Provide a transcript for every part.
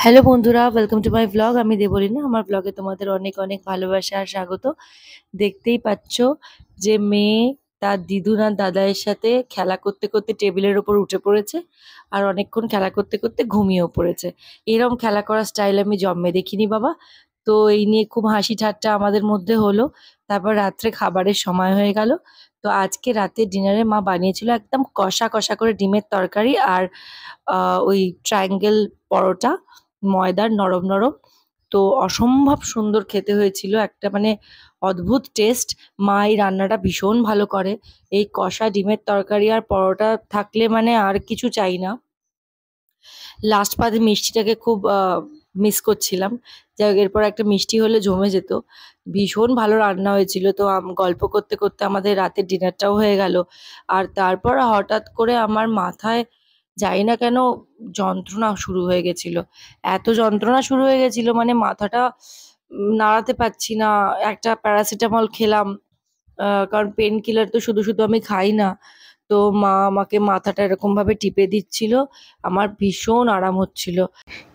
Hello বন্ধুরা, welcome to my vlog. আমি দেবলীনা। আমার ভ্লগে তোমাদের অনেক অনেক ভালোবাসা আর স্বাগত। দেখতেই পাচ্ছ যে মেয়ে তার দিদুন আর দাদাইয়ের সাথে খেলা করতে করতে টেবিলের ওপর উঠে পড়েছে আর অনেকক্ষণ খেলা করতে করতে ঘুমিয়েও পড়েছে। এরম খেলা করার স্টাইল আমি জন্মে দেখিনি বাবা। তো এই নিয়ে খুব হাসি ঠাট্টা আমাদের মধ্যে হলো। তারপর রাত্রে খাবারের সময় হয়ে গেল। তো আজকে রাতে ডিনারে মা বানিয়েছিল একদম কষা কষা করে ডিমের তরকারি আর ওই ট্রায়াঙ্গেল পরোটা, ময়দার নরম নরম। তো অসম্ভব সুন্দর খেতে হয়েছিল, একটা মানে অদ্ভুত টেস্ট। মা এই রান্নাটা ভীষণ ভালো করে। এই কষা ডিমের তরকারি আর পরোটা থাকলে মানে আর কিছু চাই না। লাস্ট পাতে মিষ্টিটাকে খুব মিস করছিলাম। যাই হোক, এরপর একটা মিষ্টি হলে জমে যেত। ভীষণ ভালো রান্না হয়েছিল। তো গল্প করতে করতে আমাদের রাতের ডিনারটাও হয়ে গেল। আর তারপর হঠাৎ করে আমার মাথায় জানি না কেন যন্ত্রণা শুরু হয়ে গেছিল। এত যন্ত্রণা শুরু হয়ে গেছিল মানে মাথাটা নাড়াতে পারছি না। একটা প্যারাসিটামল খেলাম, কারণ পেন কিলার তো শুধু শুধু আমি খাই না। তো মা আমাকে মাথাটা এরকম ভাবে টিপে দিচ্ছিল। আমার ভীষণ আরাম হচ্ছিল।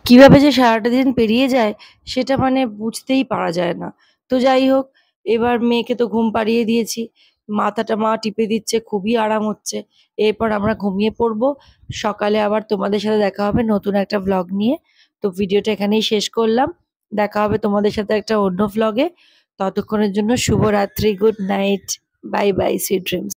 কিভাবে যে সারাটা দিন পেরিয়ে যায় সেটা মানে বুঝতেই পারা যায় না। তো যাই হোক, এবার মেয়েকে তো ঘুম পাড়িয়ে দিয়েছি। মাথাটা মা টিপে দিচ্ছে, খুবই আরাম হচ্ছে। এরপর আমরা ঘুমিয়ে পড়বো। সকালে আবার তোমাদের সাথে দেখা হবে নতুন একটা ভ্লগ নিয়ে। তো ভিডিওটা এখানেই শেষ করলাম। দেখা হবে তোমাদের সাথে একটা অন্য ভ্লগে। ততক্ষণের জন্য শুভরাত্রি, good night, bye bye, sweet dreams.